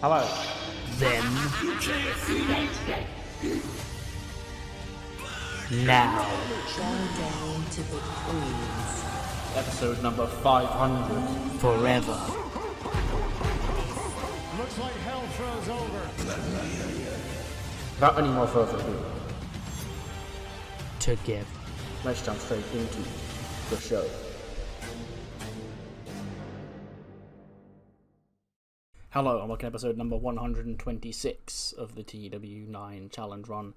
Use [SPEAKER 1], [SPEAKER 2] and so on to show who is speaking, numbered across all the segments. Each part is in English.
[SPEAKER 1] Hello.
[SPEAKER 2] Then. Now.
[SPEAKER 3] Showdown to the queens.
[SPEAKER 1] Episode number 500.
[SPEAKER 2] Forever.
[SPEAKER 4] Looks like hell froze over.
[SPEAKER 1] Without any more further ado,
[SPEAKER 2] Together.
[SPEAKER 1] let's jump straight into the show. Hello, and welcome to episode number 126 of the TEW IX Challenge Run.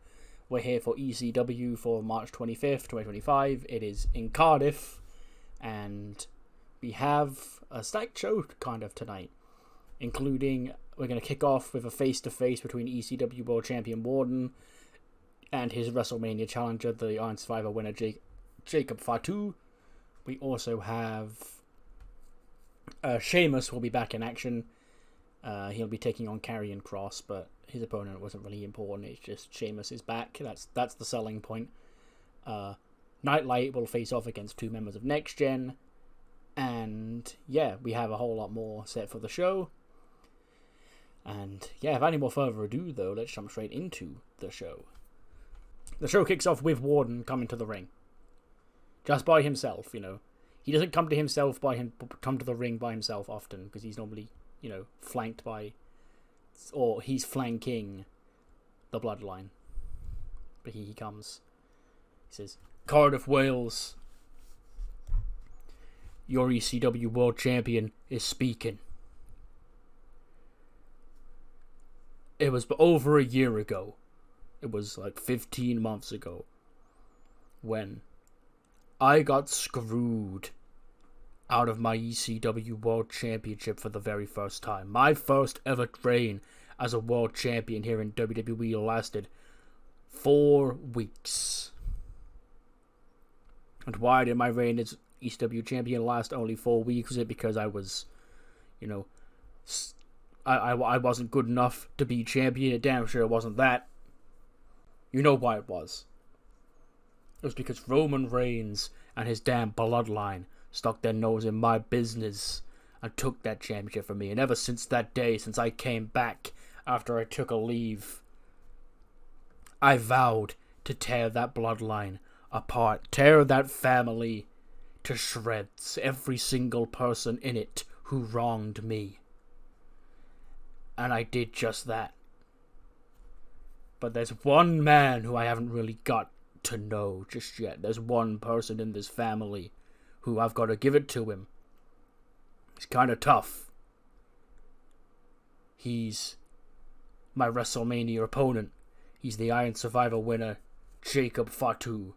[SPEAKER 1] We're here for ECW for March 25th, 2025. It is in Cardiff, and we have a stacked show kind of tonight, including we're going to kick off with a face-to-face between ECW World Champion Warden and his WrestleMania challenger, the Iron Survivor winner Jacob Fatu. We also have Sheamus will be back in action. He'll be taking on Karrion Kross, but his opponent wasn't really important. It's just Sheamus is back. That's the selling point. Nightlight will face off against two members of Next Gen. And yeah, we have a whole lot more set for the show. And yeah, without any more further ado though, let's jump straight into the show. The show kicks off with Warden coming to the ring. Just by himself, you know. He doesn't come to the ring by himself often, because he's normally, you know, flanked by, or he's flanking the Bloodline. But he comes. He says, Cardiff, Wales, your ECW World Champion is speaking. It was over a year ago. It was like 15 months ago when I got screwed out of my ECW World Championship for the very first time. My first ever reign as a World Champion here in WWE lasted 4 weeks. And why did my reign as ECW Champion last only 4 weeks? Was it because I was, you know, I wasn't good enough to be champion? Damn sure it wasn't that. You know why it was. It was because Roman Reigns and his damn bloodline stuck their nose in my business and took that championship from me. And ever since that day, since I came back after I took a leave, I vowed to tear that bloodline apart, tear that family to shreds, every single person in it who wronged me. And I did just that. But there's one man who I haven't really got to know just yet. There's one person in this family who I've got to give it to him. He's kind of tough. He's my WrestleMania opponent. He's the Iron Survivor winner, Jacob Fatu.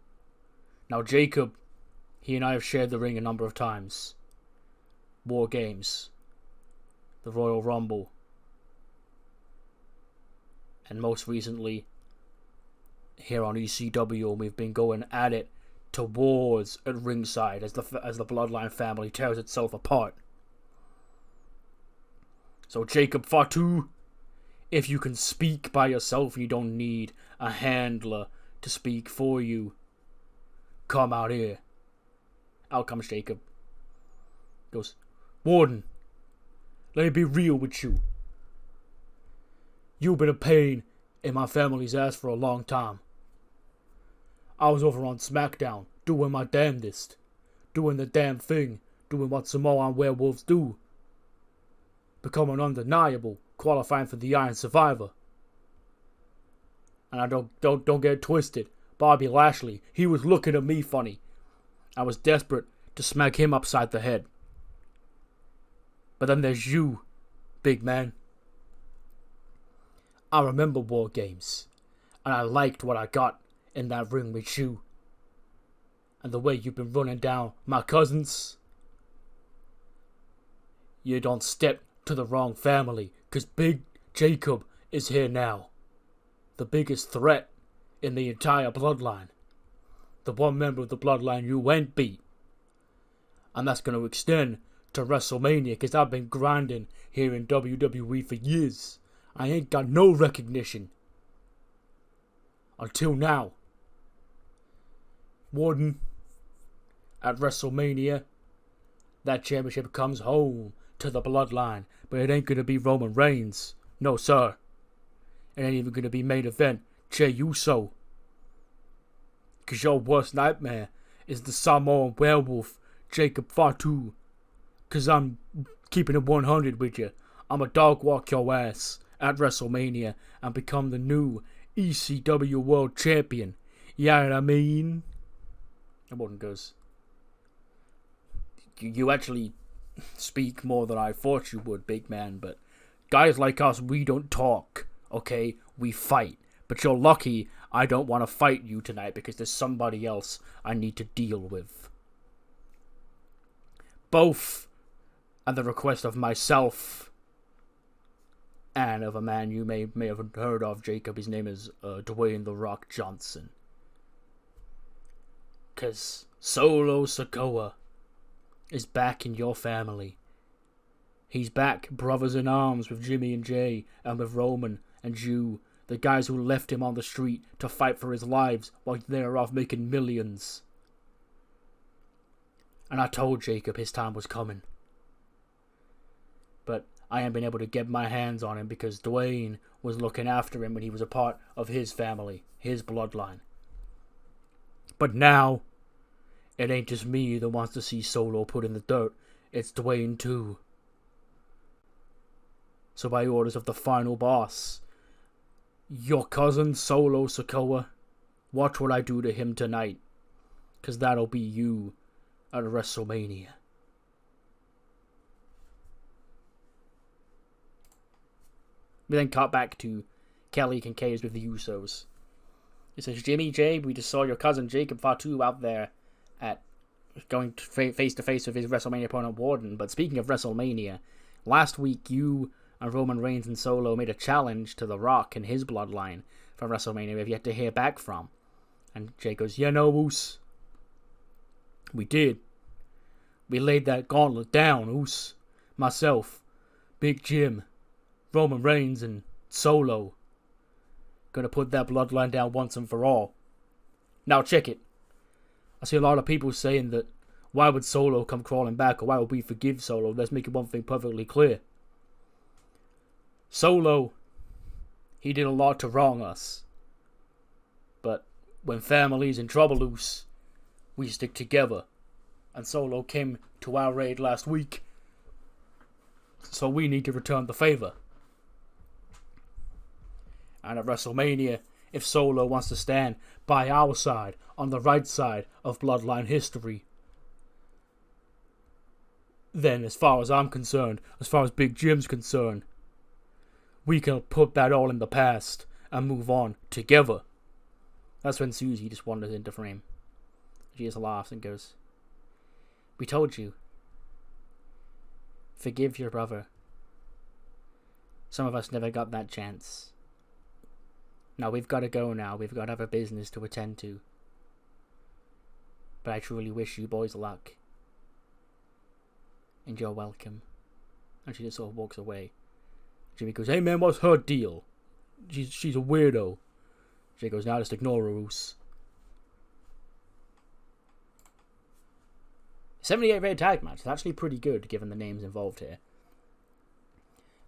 [SPEAKER 1] Now Jacob, he and I have shared the ring a number of times. War Games, the Royal Rumble, and most recently here on ECW, and we've been going at it towards at ringside as the Bloodline family tears itself apart. So Jacob Fatu, if you can speak by yourself, you don't need a handler to speak for you, come out here. Out comes Jacob. Goes, Warden, let me be real with you. You've been a pain in my family's ass for a long time. I was over on SmackDown, doing my damnedest, doing the damn thing, doing what Samoan werewolves do, becoming undeniable, qualifying for the Iron Survivor. And I don't get it twisted. Bobby Lashley, he was looking at me funny. I was desperate to smack him upside the head. But then there's you, big man. I remember War Games, and I liked what I got in that ring with you. And the way you've been running down my cousins. You don't step to the wrong family, 'cause Big Jacob is here now. The biggest threat in the entire bloodline. The one member of the bloodline you ain't beat. And that's going to extend to WrestleMania, because I've been grinding here in WWE for years. I ain't got no recognition. Until now. Warden, at WrestleMania, that championship comes home to the bloodline. But it ain't going to be Roman Reigns. No, sir. It ain't even gonna be main event. Jey Uso. Cause your worst nightmare is the Samoan werewolf, Jacob Fatu. Cause I'm keeping it 100 with you. I'ma dog walk your ass at WrestleMania and become the new ECW World Champion. You know what I mean? And Morton goes, you actually speak more than I thought you would, big man, but guys like us, we don't talk, okay? We fight. But you're lucky I don't want to fight you tonight because there's somebody else I need to deal with. Both at the request of myself and of a man you may have heard of, Jacob. His name is Dwayne The Rock Johnson. Because Solo Sikoa is back in your family. He's back, brothers in arms with Jimmy and Jay, and with Roman and you, the guys who left him on the street to fight for his lives while they're off making millions. And I told Jacob his time was coming. But I ain't been able to get my hands on him because Dwayne was looking after him when he was a part of his family, his bloodline. But now, it ain't just me that wants to see Solo put in the dirt, it's Dwayne too. So by orders of the final boss, your cousin Solo Sikoa, watch what I do to him tonight, cause that'll be you at WrestleMania. We then cut back to Kelly Kincaid with the Usos. It says, Jimmy J, we just saw your cousin Jacob Fatu out there at going face to face with his WrestleMania opponent Warden. But speaking of WrestleMania, last week you and Roman Reigns and Solo made a challenge to The Rock and his bloodline for WrestleMania we have yet to hear back from. And Jay goes, yeah, no, Oos. We did. We laid that gauntlet down, Oos. Myself, Big Jim, Roman Reigns, and Solo. Gonna put that bloodline down once and for all. Now check it. I see a lot of people saying that why would Solo come crawling back, or why would we forgive Solo? Let's make one thing perfectly clear. Solo, he did a lot to wrong us. But when family's in trouble, Oos, we stick together. And Solo came to our raid last week, so we need to return the favor. And at WrestleMania, if Solo wants to stand by our side, on the right side of bloodline history, then as far as I'm concerned, as far as Big Jim's concerned, we can put that all in the past and move on together. That's when Susie just wanders into frame. She just laughs and goes, we told you. Forgive your brother. Some of us never got that chance. Now we've got to go now. We've got other business to attend to. But I truly wish you boys luck. And you're welcome. And she just sort of walks away. Jimmy goes, hey man, what's her deal? She's a weirdo. Jay goes, now just ignore her, Oos. 78 rated tag match. It's actually pretty good given the names involved here.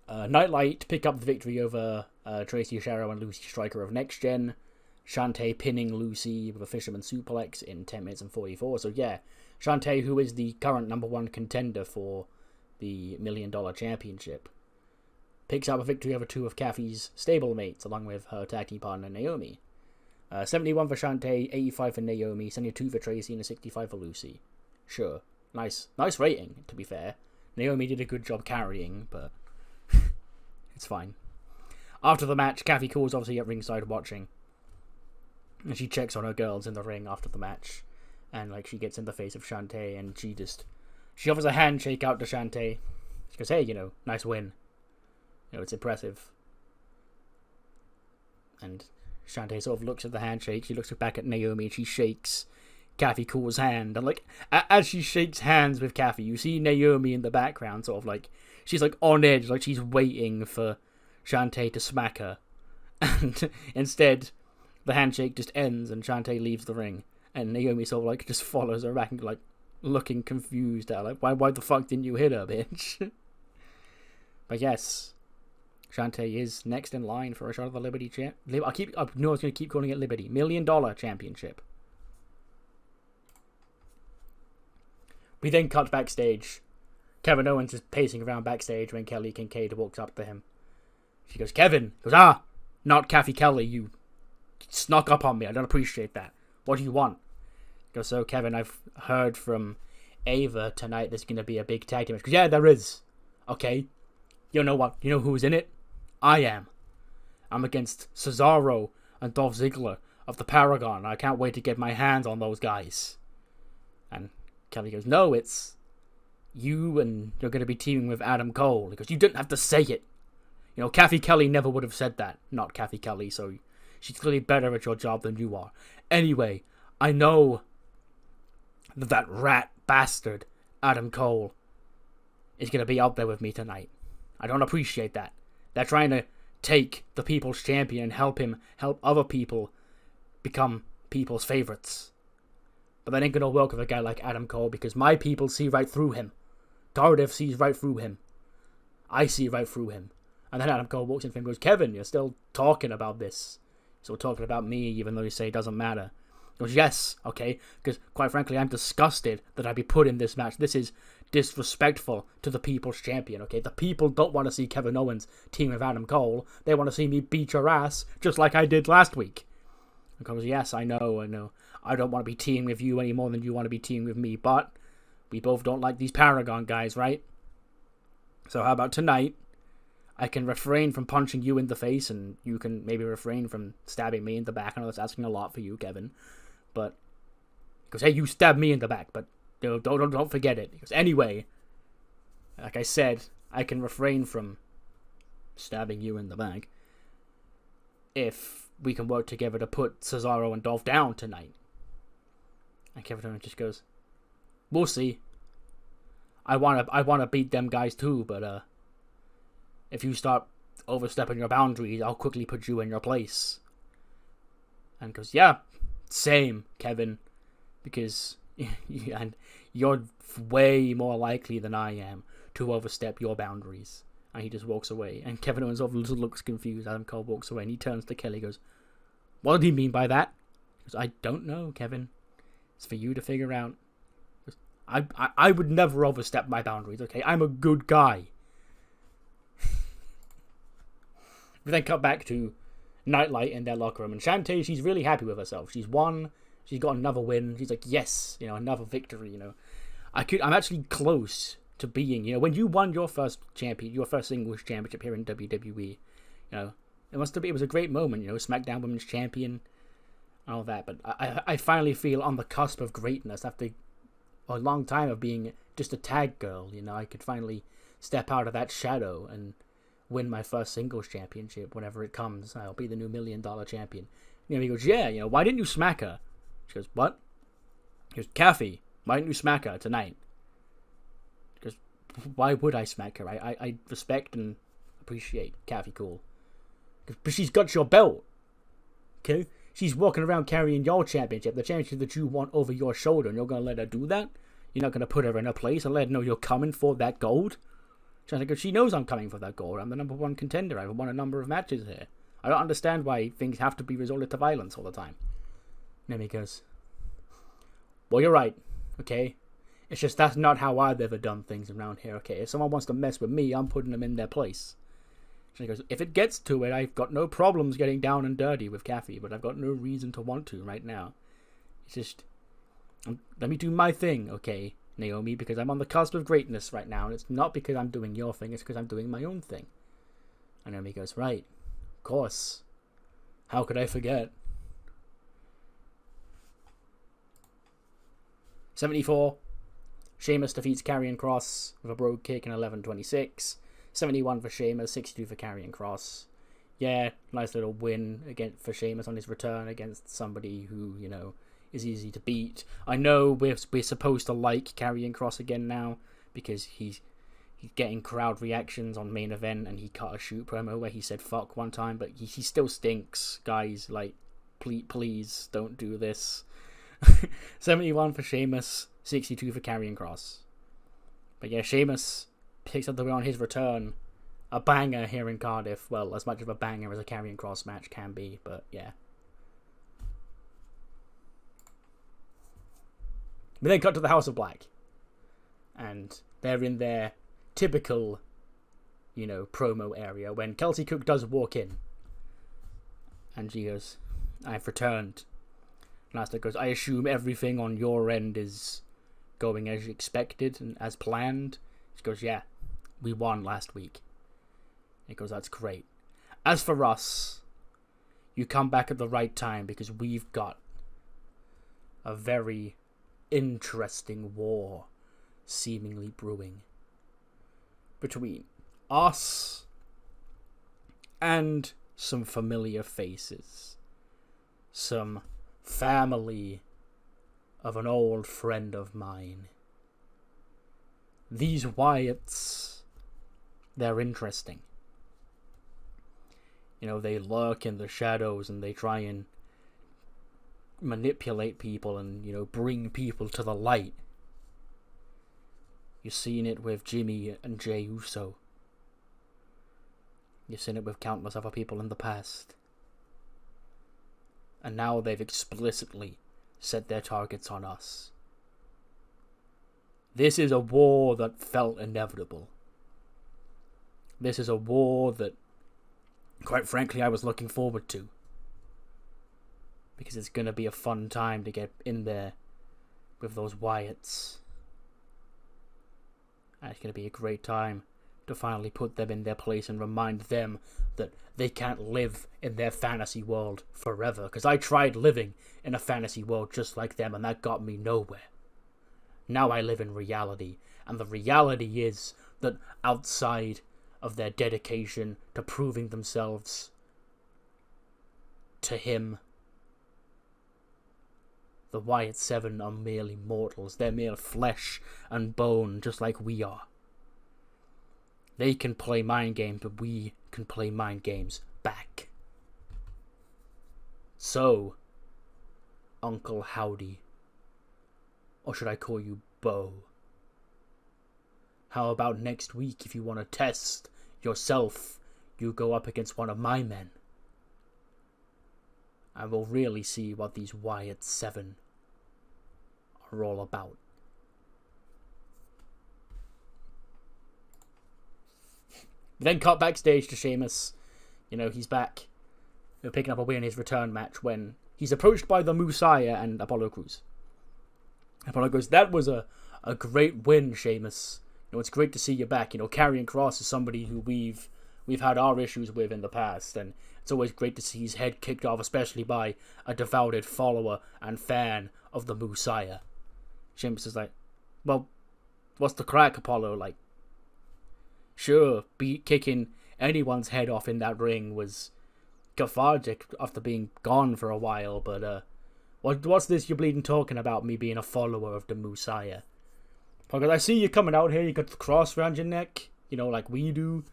[SPEAKER 1] Nightlight pick up the victory over Tracy Sharrow and Lucy Striker of Next Gen. Shantae pinning Lucy with a fisherman suplex in 10 minutes and 44. So yeah, Shantae, who is the current #1 contender for the $1 Million Championship, picks up a victory over two of Kathy's stablemates along with her tag team partner Naomi. 71 for Shantae, 85 for Naomi, 72 for Tracy, and a 65 for Lucy. Sure, nice rating, to be fair. Naomi did a good job carrying, but it's fine. After the match, Kathy Cole's obviously at ringside watching, and she checks on her girls in the ring after the match, and like she gets in the face of Shantae, and she offers a handshake out to Shantae. She goes, hey, nice win. It's impressive. And Shantae sort of looks at the handshake. She looks back at Naomi and she shakes Kathy Cole's hand. And like, as she shakes hands with Kathy, you see Naomi in the background sort of like, she's like on edge, like she's waiting for Shantae to smack her. And instead, the handshake just ends and Shantae leaves the ring. And Naomi sort of like just follows her back and like looking confused at her. Like, why the fuck didn't you hit her, bitch? But yes, Shantae is next in line for a shot of the Liberty champ. I know I was going to keep calling it Liberty. $1 Million Championship. We then cut backstage. Kevin Owens is pacing around backstage when Kelly Kincaid walks up to him. She goes, Kevin. He goes, not Kathy Kelly. You snuck up on me. I don't appreciate that. What do you want? He goes, so Kevin, I've heard from Ava tonight there's going to be a big tag team match. He goes, yeah, there is. Okay. You know what? You know who's in it? I am. I'm against Cesaro and Dolph Ziggler of the Paragon. I can't wait to get my hands on those guys. And Kelly goes, no, it's you and you're going to be teaming with Adam Cole. He goes, you didn't have to say it. You know, Kathy Kelly never would have said that. Not Kathy Kelly, so she's clearly better at your job than you are. Anyway, I know that rat bastard, Adam Cole, is going to be out there with me tonight. I don't appreciate that. They're trying to take the people's champion and help other people become people's favorites. But that ain't going to work with a guy like Adam Cole because my people see right through him. Cardiff sees right through him. I see right through him. And then Adam Cole walks in and goes, Kevin, you're still talking about this. Still talking about me even though you say it doesn't matter. He goes, yes, okay, because quite frankly I'm disgusted that I'd be put in this match. This is disrespectful to the people's champion, okay? The people don't want to see Kevin Owens team with Adam Cole. They want to see me beat your ass just like I did last week. And Cole goes, yes, I know. I don't want to be teaming with you any more than you want to be teaming with me, but we both don't like these Paragon guys, right? So how about tonight? I can refrain from punching you in the face, and you can maybe refrain from stabbing me in the back. I know that's asking a lot for you, Kevin. But he goes, hey, you stabbed me in the back, but don't forget it. He goes, anyway, like I said, I can refrain from stabbing you in the back if we can work together to put Cesaro and Dolph down tonight. And Kevin Owens just goes, we'll see. I wanna beat them guys too, but if you start overstepping your boundaries, I'll quickly put you in your place. And goes, yeah, same, Kevin, because and you're way more likely than I am to overstep your boundaries. And he just walks away. And Kevin Owens looks confused. Adam Cole walks away and he turns to Kelly and goes, what did he mean by that? He goes, I don't know, Kevin. It's for you to figure out. I would never overstep my boundaries, okay? I'm a good guy. We then cut back to Nightlight in their locker room. And Shantae, she's really happy with herself. She's won. She's got another win. She's like, yes, another victory, I'm actually close to being, when you won your first singles championship here in WWE, it was a great moment, SmackDown Women's Champion and all that. But I finally feel on the cusp of greatness after a long time of being just a tag girl. I could finally step out of that shadow and win my first singles championship whenever it comes. I'll be the new $1 million champion. He goes, yeah, why didn't you smack her? She goes, what? He goes, Kathy, why didn't you smack her tonight? She goes, why would I smack her? I respect and appreciate Kathy Cool. But she's got your belt. Okay? She's walking around carrying your championship, the championship that you want over your shoulder, and you're going to let her do that? You're not going to put her in her place and let her know you're coming for that gold? She knows I'm coming for that gold. I'm the number one contender. I've won a number of matches here. I don't understand why things have to be resorted to violence all the time. And then he goes, well, you're right, okay? It's just that's not how I've ever done things around here, okay? If someone wants to mess with me, I'm putting them in their place. She goes, if it gets to it, I've got no problems getting down and dirty with Kathy, but I've got no reason to want to right now. It's just, let me do my thing, okay, Naomi, because I'm on the cusp of greatness right now, and it's not because I'm doing your thing, it's because I'm doing my own thing. And Naomi goes, right, of course. How could I forget? 74. Sheamus defeats Karrion Kross with a Brogue Kick in 11:26. 71 for Sheamus, 62 for Karrion Kross. Yeah, nice little win for Sheamus on his return against somebody who, is easy to beat. I know we're supposed to like Karrion Kross again now because he's getting crowd reactions on main event, and he cut a shoot promo where he said fuck one time, but he still stinks, guys. Like, please don't do this. 71 for Sheamus, 62 for Karrion Kross. But yeah, Sheamus picks up the win on his return a banger here in Cardiff. Well, as much of a banger as a Karrion Kross match can be, but yeah. We then cut to the House of Black. And they're in their typical, promo area when Kelsey Cook does walk in. And she goes, I've returned. And Asta goes, I assume everything on your end is going as expected and as planned. She goes, yeah, we won last week. He goes, that's great. As for us, you come back at the right time because we've got a very interesting war seemingly brewing between us and some familiar faces. Some family of an old friend of mine. These Wyatts, they're interesting. They lurk in the shadows and they try and manipulate people and, bring people to the light. You've seen it with Jimmy and Jey Uso. You've seen it with countless other people in the past. And now they've explicitly set their targets on us. This is a war that felt inevitable. This is a war that, quite frankly, I was looking forward to. Because it's going to be a fun time to get in there with those Wyatts. And it's going to be a great time to finally put them in their place and remind them that they can't live in their fantasy world forever. Because I tried living in a fantasy world just like them and that got me nowhere. Now I live in reality. And the reality is that outside of their dedication to proving themselves to him, the Wyatt 7 are merely mortals. They're mere flesh and bone, just like we are. They can play mind games, but we can play mind games back. So, Uncle Howdy, or should I call you Bo? How about next week, if you want to test yourself, you go up against one of my men? And we'll really see what these Wyatt 7 are all about. Then cut backstage to Sheamus. He's back. They're picking up a win in his return match when he's approached by the Messiah and Apollo Crews. Apollo goes, that was a great win, Sheamus. It's great to see you back. Karrion Kross is somebody who we've had our issues with in the past, and it's always great to see his head kicked off, especially by a devoted follower and fan of the Messiah. Sheamus is like, well, what's the crack, Apollo? Like, sure, kicking anyone's head off in that ring was cathartic after being gone for a while, but what's this you're bleeding talking about me being a follower of the Messiah? Because I see you coming out here, you got the cross around your neck, like we do,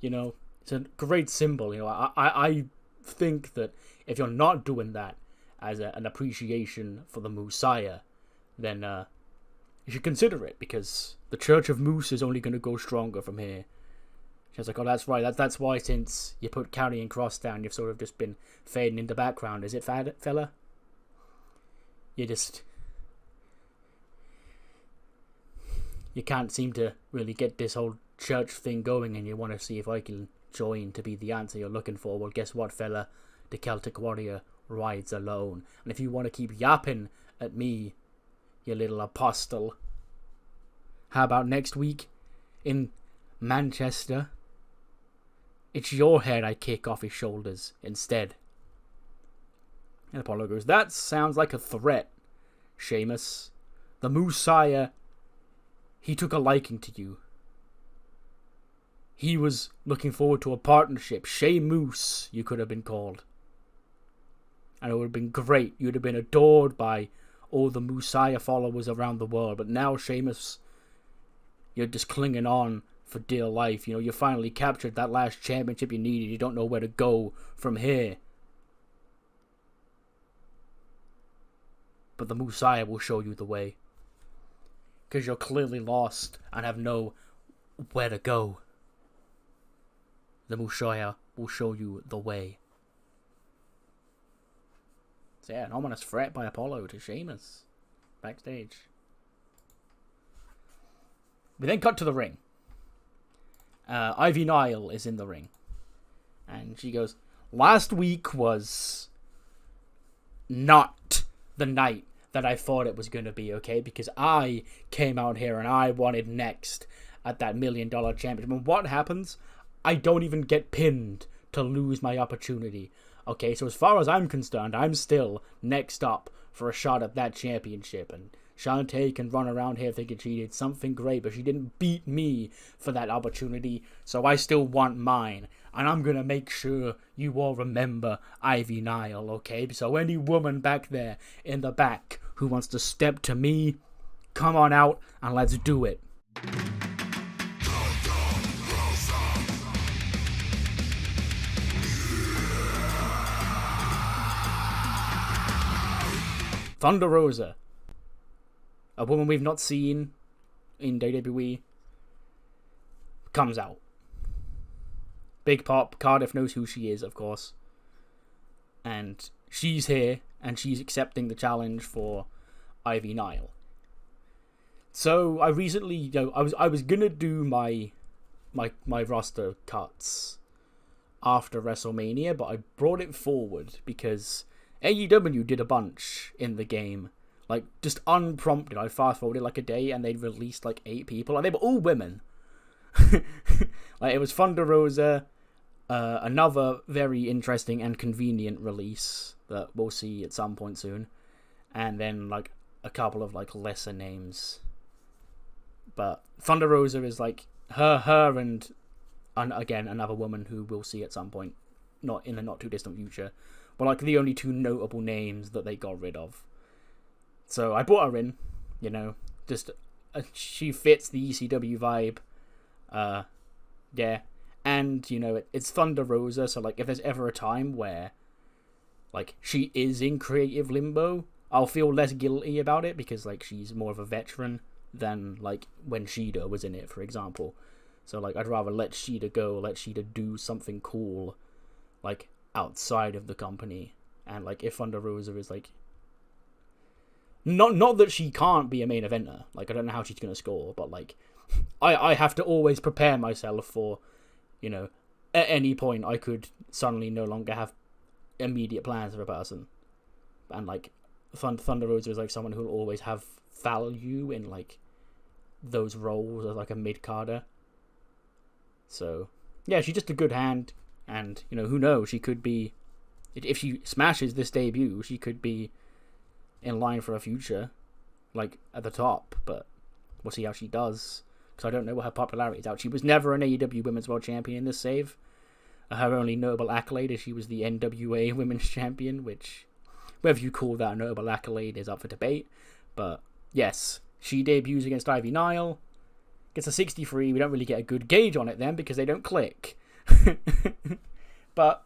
[SPEAKER 1] it's a great symbol, I think that if you're not doing that as an appreciation for the Messiah, then you should consider it, because the Church of Moose is only going to go stronger from here. She's like, oh, that's right, that's why since you put Karrion Kross down, you've sort of just been fading in the background, is it, fella? You can't seem to really get this whole church thing going, and you want to see if I can join to be the answer you're looking for. Well, guess what, fella? The Celtic warrior rides alone. And if you want to keep yapping at me, you little apostle, how about next week in Manchester? It's your head I kick off his shoulders instead. And Apollo goes, that sounds like a threat, Sheamus. The Messiah, he took a liking to you. He was looking forward to a partnership. Sheamus, you could have been called. And it would have been great. You'd have been adored by all the Messiah followers around the world. But now, Sheamus, you're just clinging on for dear life. You finally captured that last championship you needed. You don't know where to go from here. But the Messiah will show you the way. Because you're clearly lost and have no where to go. The Mushoya will show you the way. So yeah, an ominous threat by Apollo to Sheamus. Backstage. We then cut to the ring. Ivy Nile is in the ring. And she goes, last week was not the night that I thought it was going to be, okay? Because I came out here and I wanted next at that $1 million championship. And what happens? I don't even get pinned to lose my opportunity. Okay, so as far as I'm concerned, I'm still next up for a shot at that championship. And Shantae can run around here thinking she did something great, but she didn't beat me for that opportunity, so I still want mine. And I'm gonna make sure you all remember Ivy Nile, okay? So any woman back there in the back who wants to step to me, come on out and let's do it. Thunder Rosa, a woman we've not seen in WWE, comes out. Big pop. Cardiff knows who she is, of course. And she's here, and she's accepting the challenge for Ivy Nile. So I recently, I was gonna do my roster cuts after WrestleMania, but I brought it forward because AEW did a bunch in the game. Like, just unprompted, I fast-forwarded like a day, and they'd released like 8 people, and they were all women. Like, it was Thunder Rosa, another very interesting and convenient release that we'll see at some point soon, and then, like, a couple of, like, lesser names. But Thunder Rosa is, like, her and again, another woman who we'll see at some point, not in the not-too-distant future, but, like, the only 2 notable names that they got rid of. So I brought her in, just she fits the ECW vibe, yeah, and it's Thunder Rosa, so like if there's ever a time where like she is in creative limbo, I'll feel less guilty about it because like she's more of a veteran than like when Shida was in it, for example. So like I'd rather let Shida go, let Shida do something cool, like outside of the company, and like if Thunder Rosa is like. Not that she can't be a main eventer. Like, I don't know how she's going to score, but, like, I have to always prepare myself for, at any point I could suddenly no longer have immediate plans for a person. And, like, Thunder Rosa is, like, someone who will always have value in, like, those roles as, like, a mid-carder. So, yeah, she's just a good hand, and, who knows, she could be, if she smashes this debut, she could be in line for a future, like at the top, but we'll see how she does, because I don't know what her popularity is out. She was never an AEW Women's World Champion in this save. Her only notable accolade is she was the NWA Women's Champion, which, whether you call that a notable accolade is up for debate, but yes, she debuts against Ivy Nile, gets a 63, we don't really get a good gauge on it then, because they don't click, but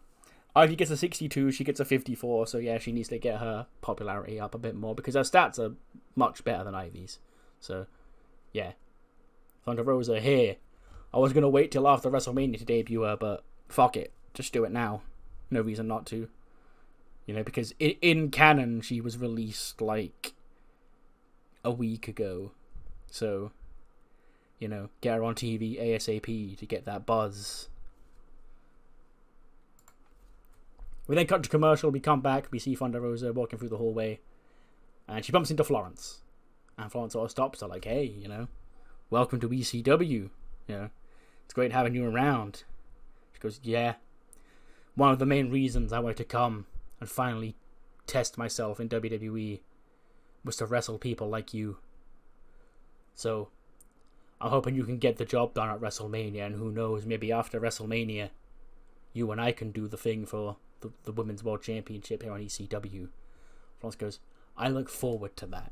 [SPEAKER 1] Ivy gets a 62, she gets a 54, so yeah, she needs to get her popularity up a bit more, because her stats are much better than Ivy's. So, yeah. Thunder Rosa here. I was going to wait till after WrestleMania to debut her, but fuck it. Just do it now. No reason not to. Because in canon, she was released, like, a week ago. So, get her on TV ASAP to get that buzz. We then cut to commercial, we come back, we see Thunder Rosa walking through the hallway, and she bumps into Florence. And Florence sort of stops her, like, hey, welcome to ECW, it's great having you around. She goes, yeah, one of the main reasons I wanted to come and finally test myself in WWE was to wrestle people like you. So, I'm hoping you can get the job done at WrestleMania, and who knows, maybe after WrestleMania, you and I can do the thing for the Women's World Championship here on ECW. Florence goes, I look forward to that.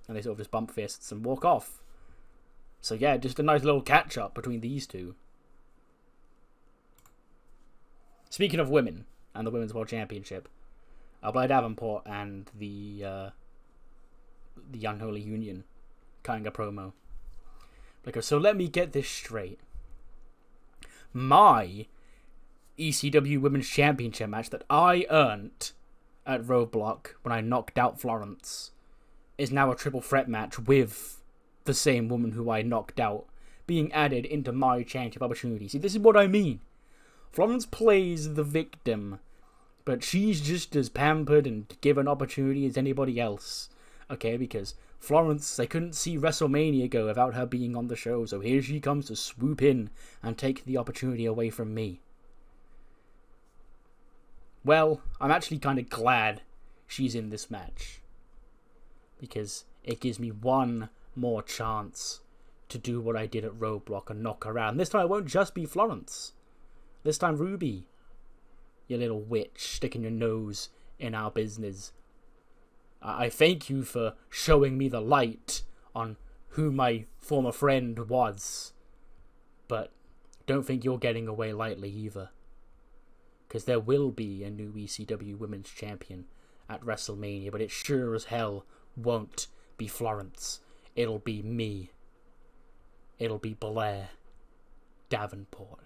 [SPEAKER 1] And they sort of just bump fists and walk off. So yeah, just a nice little catch-up between these two. Speaking of women and the Women's World Championship, Blair Davenport and the Unholy Union cutting a promo. Because, so let me get this straight. My ECW Women's Championship match that I earned at Roadblock when I knocked out Florence is now a triple threat match with the same woman who I knocked out being added into my championship opportunity. See, this is what I mean. Florence plays the victim, but she's just as pampered and given opportunity as anybody else. Okay, because Florence, they couldn't see WrestleMania go without her being on the show, so here she comes to swoop in and take the opportunity away from me. Well, I'm actually kind of glad she's in this match, because it gives me one more chance to do what I did at Roadblock and knock her out. And this time it won't just be Florence. This time Ruby, you little witch sticking your nose in our business. I thank you for showing me the light on who my former friend was. But don't think you're getting away lightly either. Because there will be a new ECW Women's Champion at WrestleMania, but it sure as hell won't be Florence. It'll be me. It'll be Blair Davenport.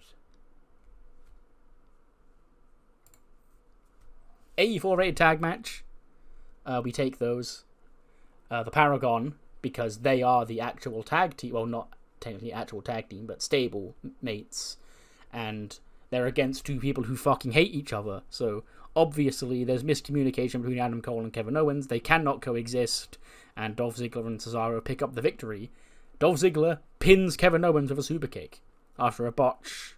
[SPEAKER 1] 84 rated tag match. We take those. The Paragon, because they are the actual tag team. Well, not technically actual tag team, but stable mates. And they're against two people who fucking hate each other. So, obviously, there's miscommunication between Adam Cole and Kevin Owens. They cannot coexist. And Dolph Ziggler and Cesaro pick up the victory. Dolph Ziggler pins Kevin Owens with a super kick after a botch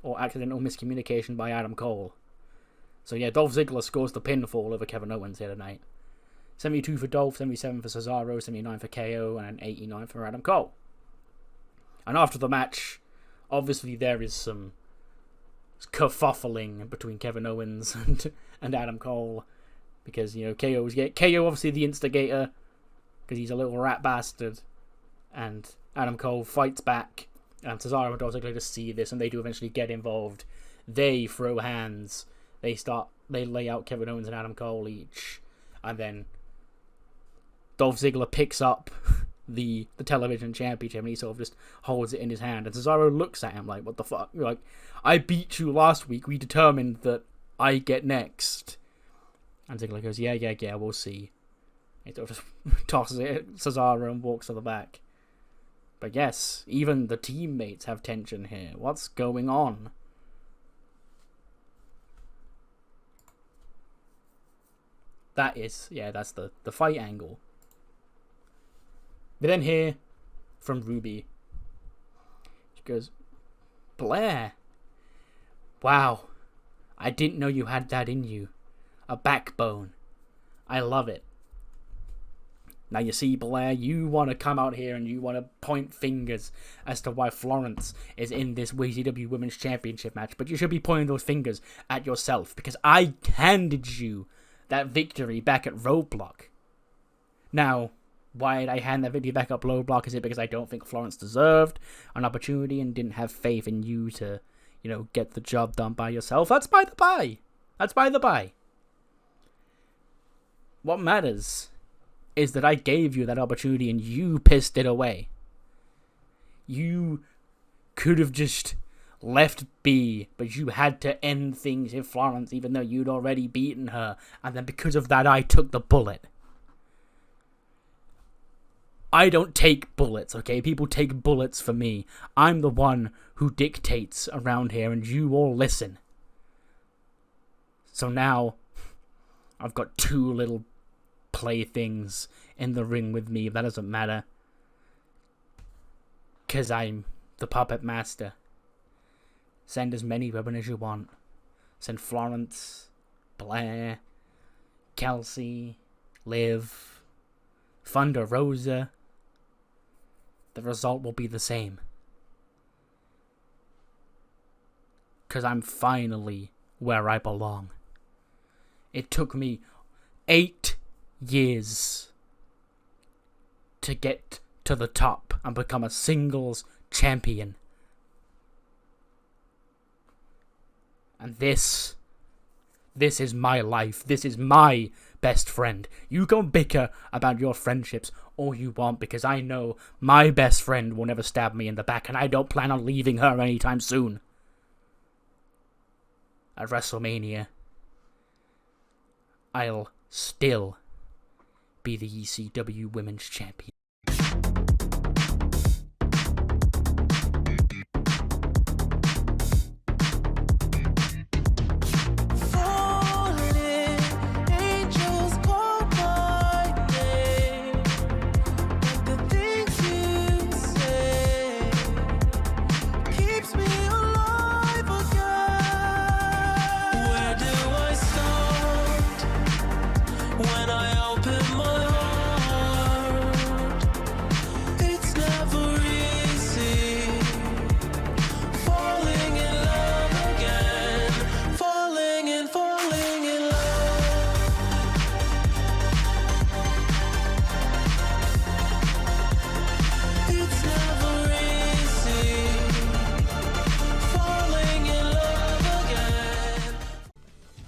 [SPEAKER 1] or accidental miscommunication by Adam Cole. So yeah, Dolph Ziggler scores the pinfall over Kevin Owens here tonight. 72 for Dolph, 77 for Cesaro, 79 for KO, and 89 for Adam Cole. And after the match, obviously there is some kerfuffling between Kevin Owens and Adam Cole. Because, you know, KO obviously the instigator, because he's a little rat bastard. And Adam Cole fights back. And Cesaro and Dolph Ziggler just see this, and they do eventually get involved. They throw hands. They lay out Kevin Owens and Adam Cole each. And then Dolph Ziggler picks up the television championship, and he sort of just holds it in his hand. And Cesaro looks at him like, what the fuck? You're like, I beat you last week. We determined that I get next. And Ziggler goes, yeah, we'll see. He sort of just tosses it at Cesaro and walks to the back. But yes, even the teammates have tension here. What's going on? That's the fight angle. We then hear from Ruby. She goes, Blair, wow, I didn't know you had that in you. A backbone. I love it. Now you see, Blair, you want to come out here and you want to point fingers as to why Florence is in this WCW Women's Championship match, but you should be pointing those fingers at yourself, because I handed you that victory back at Roadblock. Now, why did I hand that victory back at Roadblock? Is it because I don't think Florence deserved an opportunity and didn't have faith in you to, you know, get the job done by yourself? That's by the by. What matters is that I gave you that opportunity and you pissed it away. You could have just left be, but you had to end things with Florence even though you'd already beaten her, and then because of that I took the bullet. I don't take bullets, okay? People take bullets for me. I'm the one who dictates around here, and you all listen. So now I've got two little playthings in the ring with me. That doesn't matter, because I'm the puppet master. Send as many women as you want. Send Florence, Blair, Kelsey, Liv, Thunder Rosa. The result will be the same. Because I'm finally where I belong. It took me 8 years to get to the top and become a singles champion. And this is my life. This is my best friend. You go bicker about your friendships all you want, because I know my best friend will never stab me in the back, and I don't plan on leaving her anytime soon. at WrestleMania, I'll still be the ECW Women's Champion.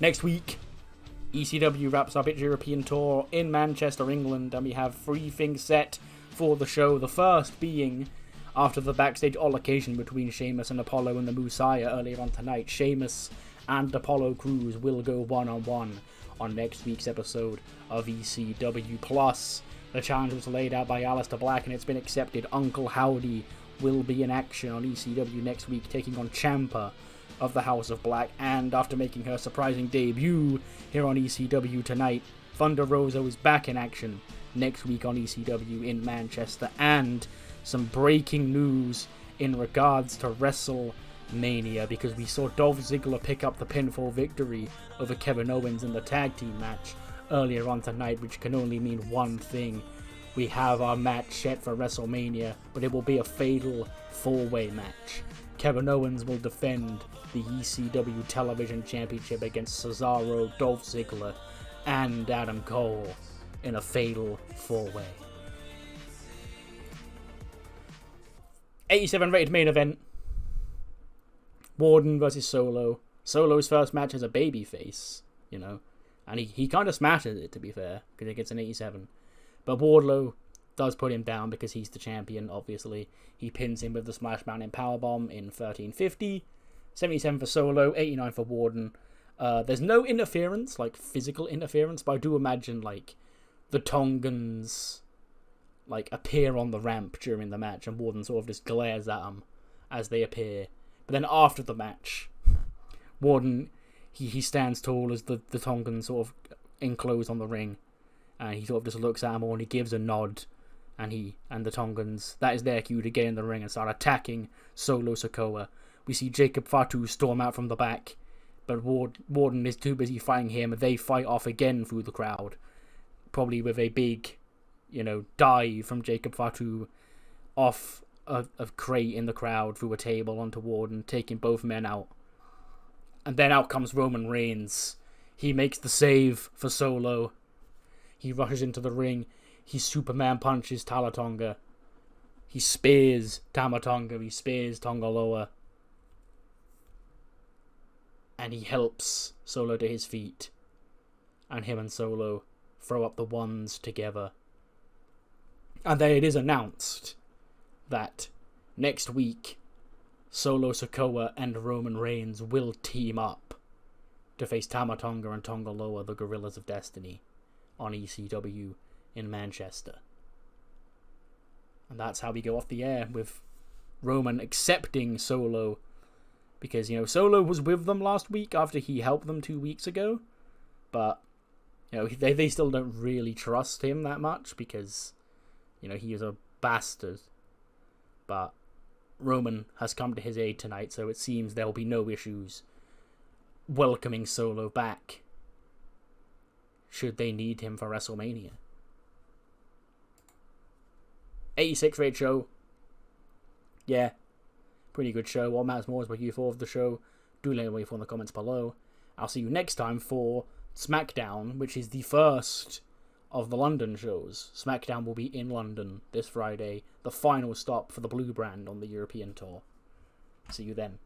[SPEAKER 1] Next week, ECW wraps up its European tour in Manchester, England, and we have 3 things set for the show. The first being, after the backstage altercation between Sheamus and Apollo and the Messiah earlier on tonight, Sheamus and Apollo Crews will go one-on-one on next week's episode of ECW+. Plus, the challenge was laid out by Aleister Black and it's been accepted. Uncle Howdy will be in action on ECW next week, taking on Ciampa of the House of Black, and after making her surprising debut here on ECW tonight, Thunder Rosa is back in action next week on ECW in Manchester, and some breaking news in regards to WrestleMania, because we saw Dolph Ziggler pick up the pinfall victory over Kevin Owens in the tag team match earlier on tonight, which can only mean one thing. We have our match set for WrestleMania, but it will be a fatal 4-way match. Kevin Owens will defend the ECW Television Championship against Cesaro, Dolph Ziggler, and Adam Cole in a fatal 4-way. 87 rated main event. Warden versus Solo. Solo's first match as a babyface, and he kind of smashes it, to be fair, because it gets an 87. But Wardlow does put him down because he's the champion, obviously. He pins him with the Smash Mountain Powerbomb in 1350. 77 for Solo, 89 for Warden. There's no interference, like physical interference, but I do imagine the Tongans appear on the ramp during the match and Warden sort of just glares at them as they appear. But then after the match, Warden, he stands tall as the Tongans sort of enclose on the ring, and he sort of just looks at them all and he gives a nod, and the Tongans, that is their cue to get in the ring and start attacking Solo Sikoa. We see Jacob Fatu storm out from the back, but Warden is too busy fighting him, and they fight off again through the crowd, probably with a big, dive from Jacob Fatu off a crate in the crowd through a table onto Warden, taking both men out. And then out comes Roman Reigns. He makes the save for Solo. He rushes into the ring. He Superman punches Tala Tonga. He spears Tama Tonga. He spears Tongaloa. And he helps Solo to his feet. And him and Solo throw up the ones together. And then it is announced that next week, Solo Sikoa and Roman Reigns will team up to face Tama Tonga and Tongaloa, the Gorillas of Destiny, on ECW in Manchester. And that's how we go off the air, with Roman accepting Solo, because, Solo was with them last week after he helped them 2 weeks ago, but, they still don't really trust him that much, because, he is a bastard. But Roman has come to his aid tonight, so it seems there will be no issues welcoming Solo back, should they need him for WrestleMania. 86 rated show. Yeah, pretty good show. What matters more is what you thought of the show. Do let me know in the comments below. I'll see you next time for SmackDown, which is the first of the London shows. SmackDown will be in London this Friday, the final stop for the Blue Brand on the European tour. See you then.